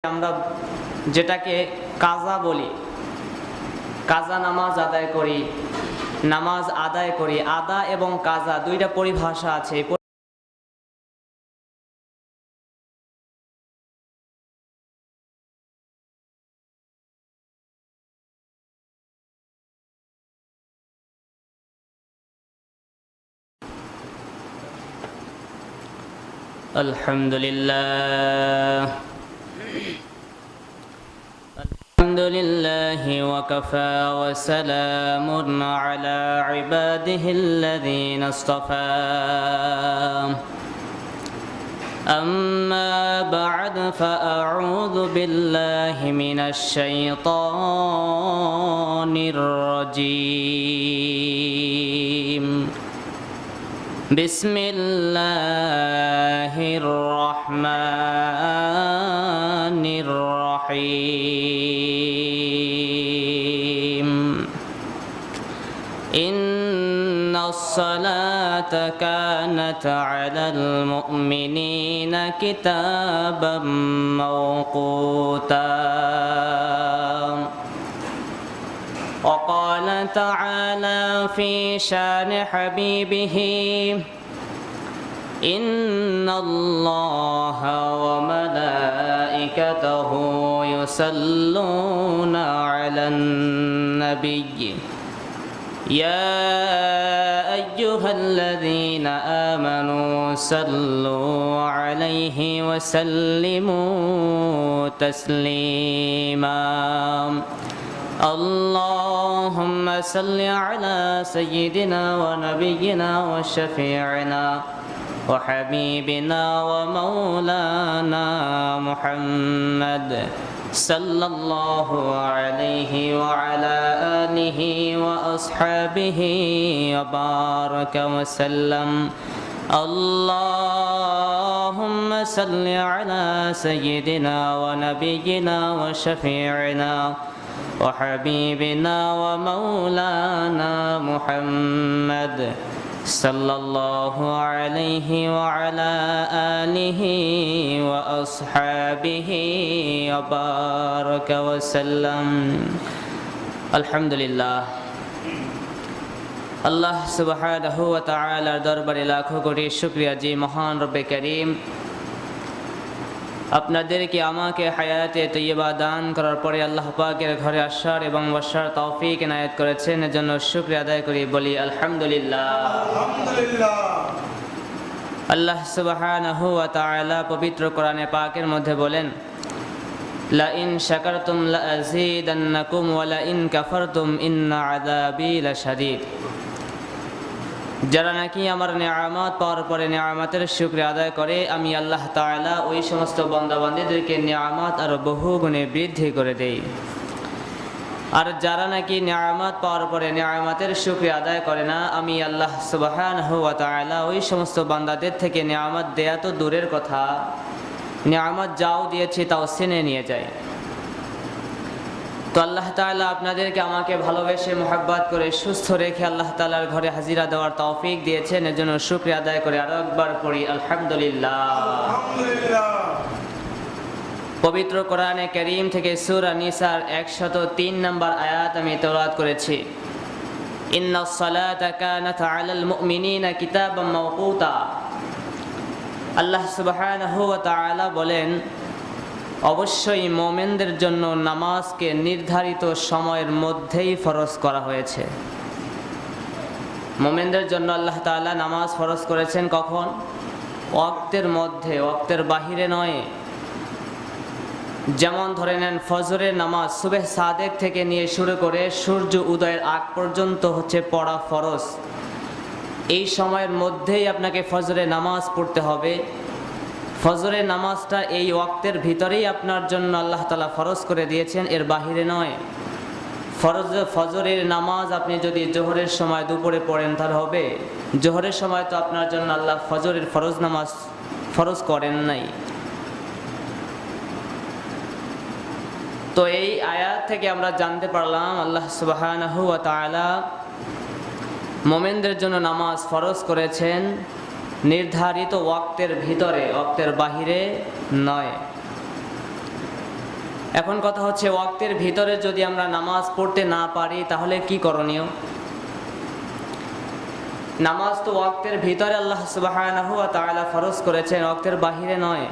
আমরা যেটাকে কাজা বলি, কাজা নামাজ আদায় করি, নামাজ আদায় করি। আদা এবং কাজা দুইটা পরিভাষা আছে। আলহামদুলিল্লাহ আলহামদুলিল্লাহি ওয়া কাফা ওয়া সালামুন আলা ইবাদিহিল্লাযীনা ইসতাফা। أما بعد فأعوذ بالله من الشيطان الرجيم. بسم الله الرحمن الرحيم. إن الصلاة كانت على المؤمنين كتابا موقوتا. وقال تعالى في شان حبيبه: إن الله وملائكته يصلون على النبي يا أيها الذين آمنوا صلوا عليه وسلموا تسليما. اللهم صل على سيدنا ونبينا وشفيعنا وحبيبنا ومولانا محمد صلى الله عليه وعلى آله وأصحابه وبارك وسلم. اللهم صل على سيدنا ونبينا وشفيعنا وحبيبنا ومولانا محمد صلى الله عليه وعلى آله وأصحابه وبارك وسلم. الحمد لله. আল্লাহ সুবহানাহু ওয়া তাআলার দরবারে লাখো কোটি শুকরিয়া যে মহান রব্বে করিম আপনাদেরকে আমাকে হায়াতে তৈয়বা দান করার পরে আল্লাহ পাকের ঘরে আসার এবং বসার তৌফিক এনায়েত করেছেন। এজন্য শুকরিয়া আদায় করি, বলি আলহামদুলিল্লাহ। আল্লাহ সুবহানাহু ওয়া তাআলা পবিত্র কোরআনে পাকের মধ্যে বলেন: লা ইন শাকারতুম লা আযীদান্নাকুম ওয়া লা ইন কাফারতুম ইন্না আযাবী লাশাদীদ। যারা নাকি আমার নিয়ামত পাওয়ার পরে নিয়ামতের শুকরিয়া আদায় করে, আমি আল্লাহ তাআলা ওই সমস্ত বান্দাবান্দীদেরকে নিয়ামত আরো বহু গুণে বৃদ্ধি করে দেই। আর যারা নাকি নিয়ামত পাওয়ার পরে নিয়ামতের শুকরিয়া আদায় করে না, আমি আল্লাহ সুবহানাহু ওয়া তাআলা ওই সমস্ত বান্দাদের থেকে নিয়ামত দেয়া তো দূরের কথা, নিয়ামত যাও দিয়েছি তাও ছিনিয়ে নিয়ে যায়। তো আল্লাহ তাআলা আপনাদেরকে আমাকে ভালোবেসে মোহাব্বত করে সুস্থ রেখে আল্লাহ তাআলার ঘরে হাজিরা দেওয়ার তৌফিক দিয়েছেন। এজন্য শুকরিয়া আদায় করে আরো একবার পড়ি আলহামদুলিল্লাহ। পবিত্র কোরআনে কারীম থেকে সূরা নিসার 103 নম্বর আয়াত আমি তেলাওয়াত করেছি। ইন্নাস সালাতা কানাত আলাল মুমিনিনা কিতাবাম মাওকুতা। আল্লাহ সুবহানাহু ওয়া তাআলা বলেন, অবশ্যই মুমিনদের জন্য নামাজকে নির্ধারিত সময়ের মধ্যেই ফরজ করা হয়েছে। মুমিনদের জন্য আল্লাহ তাআলা নামাজ ফরজ করেছেন কখন? ওয়াক্তের মধ্যে, ওয়াক্তের বাহিরে নয়। যেমন ধরে নেন ফজরের নামাজ সুবহ সাদেক থেকে নিয়ে শুরু করে সূর্য উদয়ের আগ পর্যন্ত হচ্ছে পড়া ফরজ। এই সময়ের মধ্যেই আপনাকে ফজরের নামাজ পড়তে হবে। ফজরের নামাজটা এই ওয়াক্তের ভিতরেই আপনার জন্য আল্লাহ তাআলা ফরজ করে দিয়েছেন, এর বাহিরে নয়। ফজরের নামাজ আপনি যদি জোহরের সময় দুপুরে পড়েন তাহলে হবে? জোহরের সময় তো আপনার জন্য আল্লাহ ফজরের ফরজ নামাজ ফরজ করেন নাই। তো এই আয়াত থেকে আমরা জানতে পারলাম আল্লাহ সুবহানাহু ওয়া তাআলা মুমিনদের জন্য নামাজ ফরজ করেছেন নির্ধারিত ওয়াক্তের ভিতরে, ওয়াক্তের বাহিরে নয়। এখন কথা হচ্ছে ওয়াক্তের ভিতরে যদি আমরা নামাজ পড়তে না পারি তাহলে কি করণীয়? নামাজ তো ওয়াক্তের ভিতরে আল্লাহ সুবহানাহু ওয়া তাআলা ফরজ করেছেন, ওয়াক্তের বাহিরে নয়।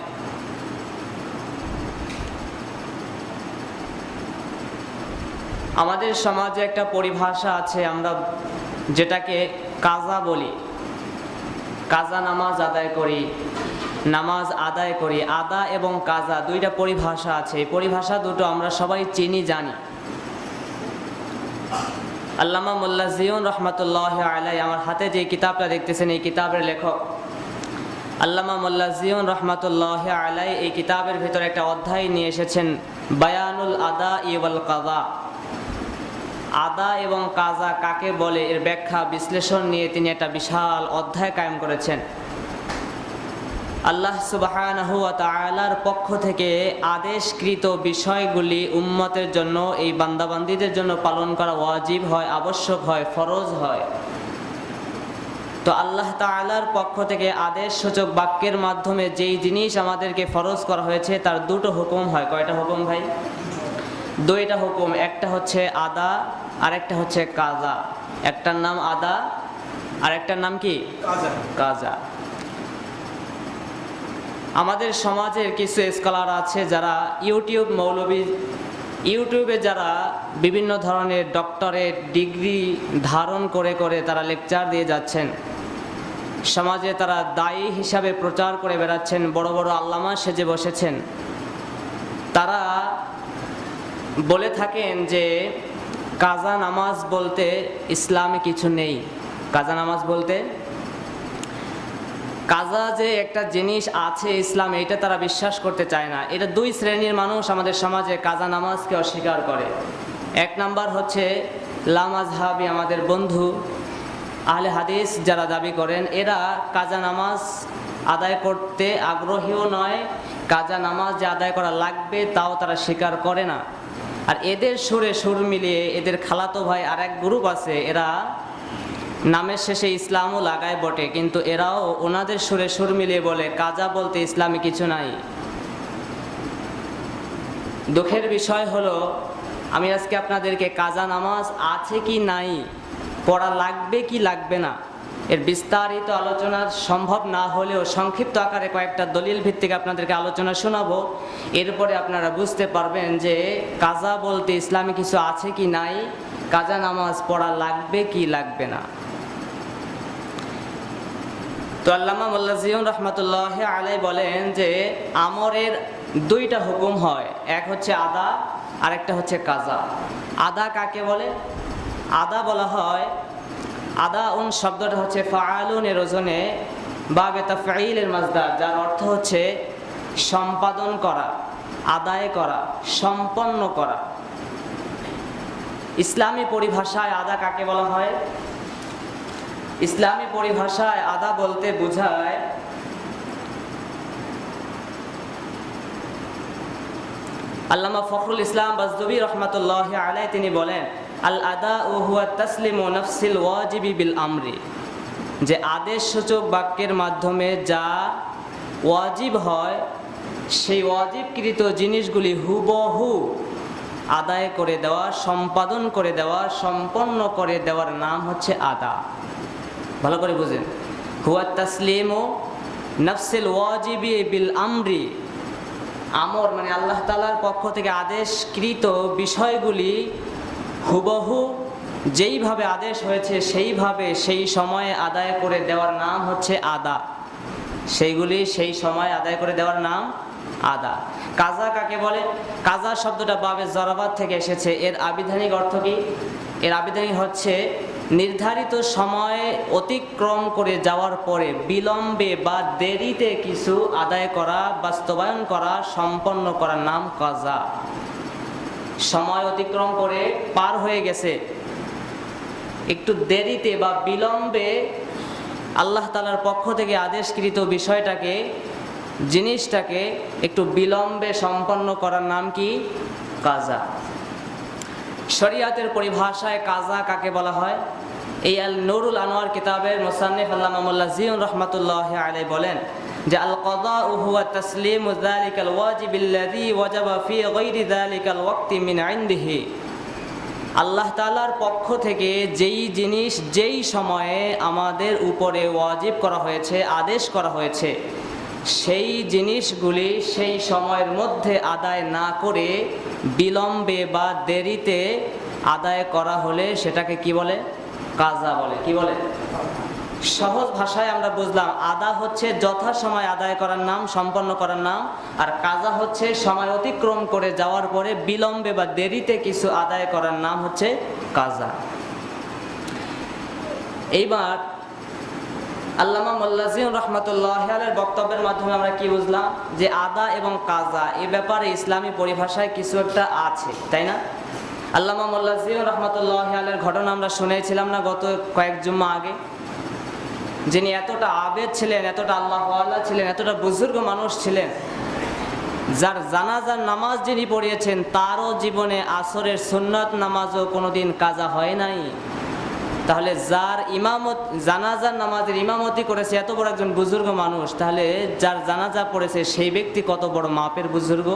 আমাদের সমাজে একটা পরিভাষা আছে, আমরা যেটাকে কাজা বলি। কাজা নামাজ আদায় করি, নামাজ আদায় করি। আদা এবং কাজা দুইটা পরিভাষা আছে, এই পরিভাষা দুটো আমরা সবাই চিনি, জানি। আল্লামা মোল্লা জিয়ন রহমাতুল্লাহি আলাইহি, আমার হাতে যে কিতাবটা দেখতেছেন এই কিতাবের লেখক আল্লামা মোল্লা জিয়ন রহমাতুল্লাহি আলাইহি এই কিতাবের ভিতরে একটা অধ্যায় নিয়ে এসেছেন, বায়ানুল আদা ওয়াল কাযা। আদা এবং কাজা কাকে বলে এর ব্যাখ্যা বিশ্লেষণ নিয়ে তিনি একটা বিশাল অধ্যায় কায়েম করেছেন। আল্লাহ সুবহানাহু ওয়া তাআলার পক্ষ থেকে আদেশকৃত বিষয়গুলি উম্মতের জন্য, এই বান্দাবান্দীদের জন্য পালন করা ওয়াজিব হয়, আবশ্যক হয়, ফরজ হয়। তো আল্লাহ তাআলার পক্ষ থেকে আদেশসূচক বাক্যের মাধ্যমে যেই জিনিস আমাদেরকে ফরজ করা হয়েছে তার দুটো হুকুম হয়। কয়টা হুকুম ভাই? দুইটা হুকুম। একটা হচ্ছে আদা আর একটা হচ্ছে কাজা। একটার নাম আদা আর একটার নাম কি? কাজা। আমাদের সমাজের কিছু স্কলার আছে যারা ইউটিউবে যারা বিভিন্ন ধরনের ডক্টরেট ডিগ্রি ধারণ করে করে তারা লেকচার দিয়ে যাচ্ছেন। সমাজে তারা দায়ী হিসাবে প্রচার করে বেড়াচ্ছেন, বড় বড় আল্লামা সেজে বসেছেন। তারা বলে থাকেন যে কাজা নামাজ বলতে ইসলামে কিছু নেই। কাজা নামাজ বলতে, কাজা যে একটা জিনিস আছে ইসলামে, এটা তারা বিশ্বাস করতে চায় না। এটা দুই শ্রেণীর মানুষ আমাদের সমাজে কাজা নামাজকে অস্বীকার করে। এক নাম্বার হচ্ছে লামাজহাবি, আমাদের বন্ধু আহলে হাদিস যারা দাবি করেন, এরা কাজা নামাজ আদায় করতে আগ্রহীও নয়, কাজা নামাজ যে আদায় করা লাগবে তাও তারা স্বীকার করে না। আর এদের সুরে সুর মিলিয়ে এদের খালাতো ভাই আর এক গ্রুপ আছে, এরা নামের শেষে ইসলামও লাগায় বটে, কিন্তু এরাও ওনাদের সুরে সুর মিলিয়ে বলে কাজা বলতে ইসলামে কিছু নাই। দুঃখের বিষয় হলো, আমি আজকে আপনাদেরকে কাজা নামাজ আছে কি নাই, পড়া লাগবে কি লাগবে না, এর বিস্তারিত আলোচনা সম্ভব না হলেও সংক্ষিপ্ত আকারে কয়েকটা দলিল ভিত্তিক আপনাদেরকে আলোচনা শোনাবো। এরপরে আপনারা বুঝতে পারবেন যে কাজা বলতে ইসলামে কিছু আছে কি নাই, কাজা নামাজ পড়া লাগবে কি লাগবে না। তো আল্লামা মোল্লা জিয়ন রহমাতুল্লাহি আলাইহি বলেন যে আমরের দুইটা হুকুম হয়, এক হচ্ছে আদা আর একটা হচ্ছে কাজা। আদা কাকে বলে? আদা বলা হয়, আদা শব্দটা হচ্ছে ফাআলুনের ওজনে বাবে তাফঈলের মাজদার, যার অর্থ হচ্ছে সম্পাদন করা, আদায় করা, সম্পন্ন করা। ইসলামী পরিভাষায় আদা কাকে বলা হয়? ইসলামী পরিভাষায় আদা বলতে বোঝায় আল্লামা ফখরুল ইসলাম বাজদবী রহমাতুল্লাহি আলাইহি তিনি বলেন, আল আদা ও হুয়া তাসলিমু নাফসিল ওয়াজিবি বিল আমরি, যে আদেশসূচক বাক্যের মাধ্যমে যা ওয়াজিব হয় সেই ওয়াজিবকৃত জিনিসগুলি হুবহু আদায় করে দেওয়া, সম্পাদন করে দেওয়া, সম্পন্ন করে দেওয়ার নাম হচ্ছে আদা। ভালো করে বুঝেন, হুয়া তাসলিমু নাফসিল ওয়াজিবি বিল আমরি। আমর মানে আল্লাহ তাআলার পক্ষ থেকে আদেশকৃত বিষয়গুলি হুবহু যেইভাবে আদেশ হয়েছে সেইভাবে সেই সময়ে আদায় করে দেওয়ার নাম হচ্ছে আদা। সেইগুলি সেই সময় আদায় করে দেওয়ার নাম আদা। কাজা কাকে বলে? কাজা শব্দটা বাবে জরাবাত থেকে এসেছে। এর আবিধানিক অর্থ কি? এর আবিধানিক হচ্ছে নির্ধারিত সময় অতিক্রম করে যাওয়ার পরে বিলম্বে বা দেরিতে কিছু আদায় করা, বাস্তবায়ন করা, সম্পন্ন করার নাম কাজা। সময় অতিক্রম করে পার হয়ে গেছে, একটু দেরিতে বা বিলম্বে আল্লাহ তাআলার পক্ষ থেকে আদেশকৃত বিষয়টাকে, জিনিসটাকে একটু বিলম্বে সম্পন্ন করার নাম কি? কাজা। শরিয়াতের পরিভাষায় কাজা কাকে বলা হয়? এই আল নুরুল আনোয়ার কিতাবের মুসান্নিফ আল্লামা মোল্লা জিয়ন রহমাতুল্লাহি আলাইহি বলেন, যে আল কাযাউ হুয়া তাসলিমু যালিকাল ওয়াজিবিল্লাযী ওয়াজাবা ফী গায়রি যালিকাল ওয়াক্তি মিন ইনদিহি। আল্লাহ তাআলার পক্ষ থেকে যেই জিনিস যেই সময়ে আমাদের উপরে ওয়াজিব করা হয়েছে, আদেশ করা হয়েছে, সেই জিনিসগুলি সেই সময়ের মধ্যে আদায় না করে বিলম্বে বা দেরিতে আদায় করা হলে সেটাকে কি বলে? কাজা বলে। কি বলে? সহজ ভাষায় আমরা বুঝলাম, আদা হচ্ছে যথাসময় আদায় করার নাম, সম্পন্ন করার নাম, আর কাজা হচ্ছে সময় অতিক্রম করে যাওয়ার পরে বিলম্বে বা দেরিতে কিছু আদায় করার নাম হচ্ছে কাজা। এইবার আল্লামা মোল্লা জিয়াউর রহমাতুল্লাহি আলাইহির বক্তব্যের মাধ্যমে আমরা কি বুঝলাম? যে আদা এবং কাজা এই ব্যাপারে ইসলামী পরিভাষায় কিছু একটা আছে, তাই না? আল্লামা মোল্লা জিয়াউর রহমাতুল্লাহি আলাইহির ঘটনা আমরা শুনেছিলাম না গত কয়েক জুম্মা আগে? যিনি এতটা আবেদ ছিলেন, এতটা আল্লাহওয়ালা ছিলেন, এতটা বুজুর্গ মানুষ ছিলেন, যার জানাজার নামাজ যিনি পড়িয়েছেন তারও জীবনে আসরের সুন্নত নামাজও কোনোদিন কাজা হয় নাই। তাহলে যার ইমামত, জানাজার নামাজের ইমামতি করেছে এত বড় একজন বুজুর্গ মানুষ, তাহলে যার জানাজা পড়েছে সেই ব্যক্তি কত বড় মাপের বুজুর্গ।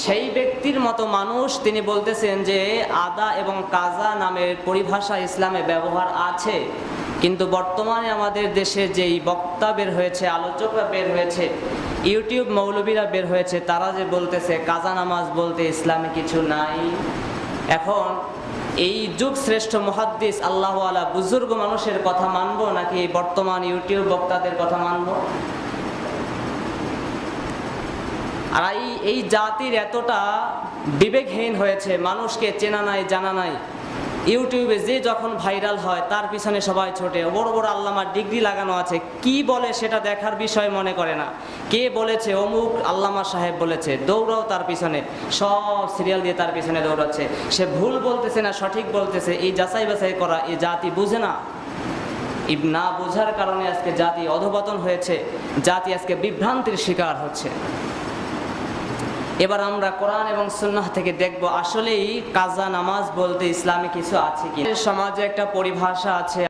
সেই ব্যক্তির মতো মানুষ তিনি বলতেছেন যে আদা এবং কাজা নামের পরিভাষা ইসলামে ব্যবহার আছে, কিন্তু বর্তমানে আমাদের দেশে যেই বক্তা বের হয়েছে, আলোচকরা বের হয়েছে, ইউটিউব মৌলবীরা বের হয়েছে, তারা যে বলতেছে কাজা নামাজ বলতে ইসলামে কিছু নাই। এখন এই যুগ শ্রেষ্ঠ মুহাদ্দিস আল্লাহওয়ালা বুজুর্গ মানুষের কথা মানবো নাকি বর্তমান ইউটিউব বক্তাদের কথা মানবো? আর এই জাতির এতটা বিবেকহীন হয়েছে, মানুষকে চেনা নাই, জানা নাই। ইউটিউবে যে যখন ভাইরাল হয় তার পিছনে সবাই ছোটে, বড় বড় আল্লামার ডিগ্রি লাগানো আছে, কি বলে সেটা দেখার বিষয় মনে করে না। কে বলেছে? অমুক আল্লামা সাহেব বলেছে, দৌড়াও তার পিছনে, সব সিরিয়াল দিয়ে তার পিছনে দৌড়াচ্ছে। সে ভুল বলতেছে না সঠিক বলতেছে, এই যাচাই বাছাই করা এই জাতি বুঝে না। না বোঝার কারণে আজকে জাতি অধঃপতন হয়েছে, জাতি আজকে বিভ্রান্তির শিকার হচ্ছে। এবার আমরা কোরআন এবং সুন্নাহ থেকে দেখব আসলেই কাজা নামাজ বলতে ইসলামে কিছু আছে কি। সমাজে একটা পরিভাষা আছে।